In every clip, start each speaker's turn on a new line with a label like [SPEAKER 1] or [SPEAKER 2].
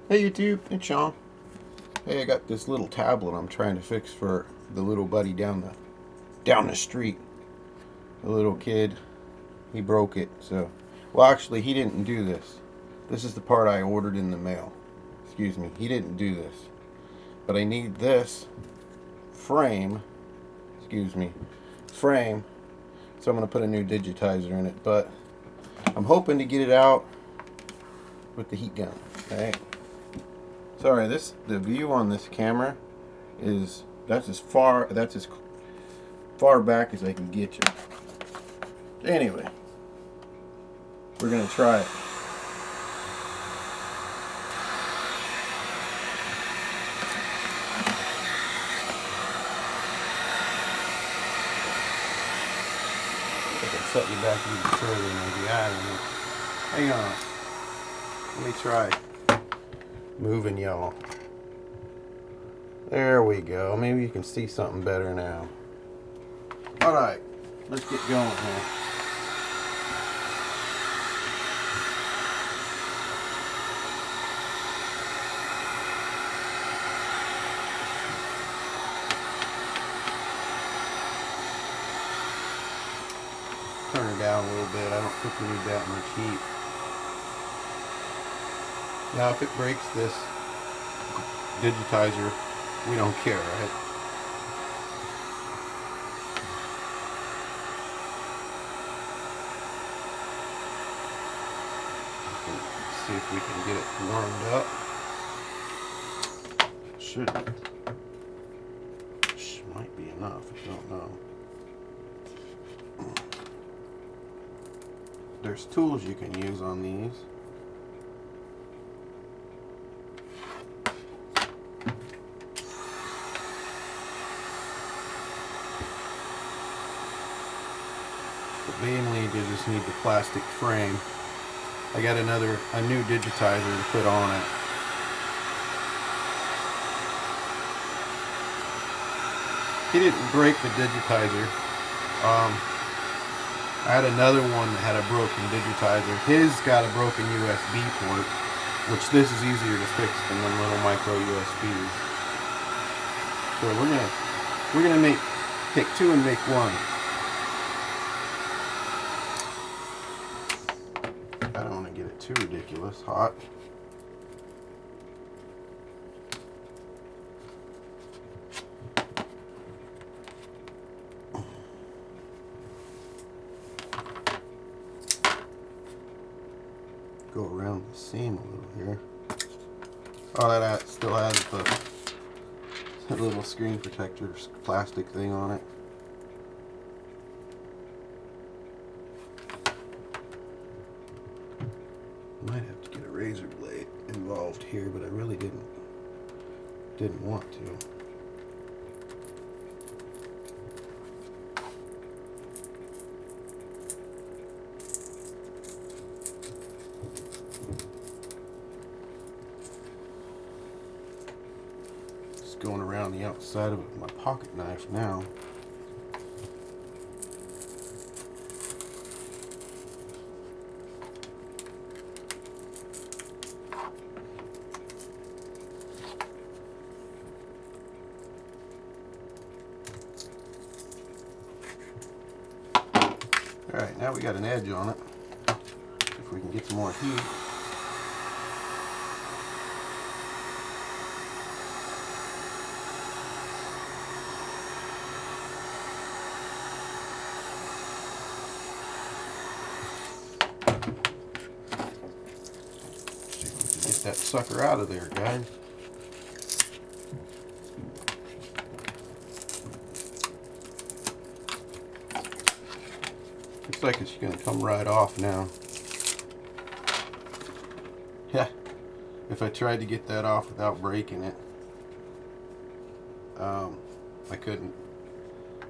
[SPEAKER 1] Hey YouTube, it's Sean. Hey, I got this little tablet I'm trying to fix for the little buddy down the street. The little kid, he broke it. So, well, actually, he didn't do this. This is the part I ordered in the mail. Excuse me, he didn't do this. But I need this frame. Excuse me, frame. So I'm gonna put a new digitizer in it. But I'm hoping to get it out with the heat gun. Okay. Sorry, the view on this camera is that's as far back as I can get you. Anyway, we're gonna try it. I can set you back even further, maybe. I don't know. Hang on. Let me try moving y'all. There we go. Maybe you can see something better now. Alright, let's get going here. Turn her down a little bit. I don't think we need that much heat. Now if it breaks this digitizer, we don't care, right? See if we can get it warmed up. Might be enough, I don't know. There's tools you can use on these. But mainly you just need the plastic frame. I got a new digitizer to put on it. He didn't break the digitizer. I had another one that had a broken digitizer. His got a broken USB port, which this is easier to fix than the little micro USBs. So we're gonna take two and make one. I don't want to get it too ridiculous hot. Go around the seam a little here. Oh, that still has the little screen protector plastic thing on it. Might have to get a razor blade involved here, but I really didn't want to. Just going around the outside of it with my pocket knife now. Alright, now we got an edge on it. If we can get some more heat. See if we can get that sucker out of there, guys. Looks like it's going to come right off now. Yeah, if I tried to get that off without breaking it, I couldn't.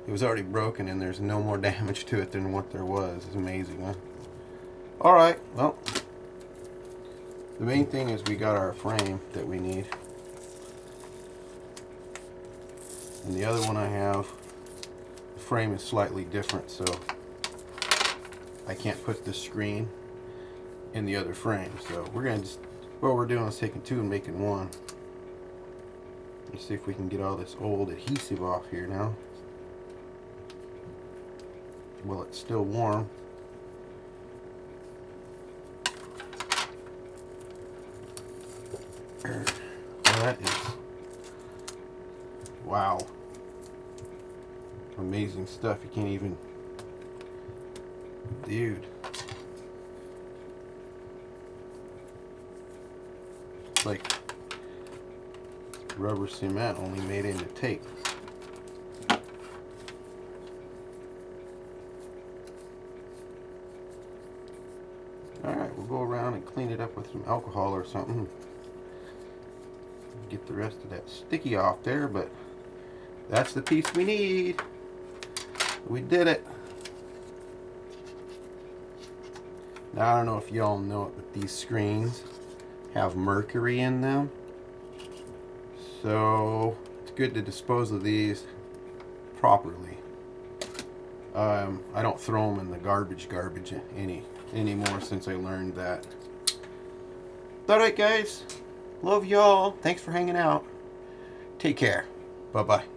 [SPEAKER 1] It was already broken and there's no more damage to it than what there was. It's amazing, huh? Alright, well, the main thing is we got our frame that we need. And the other one I have, the frame is slightly different, so I can't put the screen in the other frame. So we're going to just what we're doing is taking two and making one. Let's see if we can get all this old adhesive off here now. Well, it's still warm. Well, that is, wow, amazing stuff. You can't even, dude. It's like rubber cement only made into tape. Alright, we'll go around and clean it up with some alcohol or something. Get the rest of that sticky off there, but that's the piece we need. We did it. Now, I don't know if y'all know it, but these screens have mercury in them. So it's good to dispose of these properly. I don't throw them in the garbage anymore since I learned that. Alright guys, love y'all. Thanks for hanging out. Take care. Bye-bye.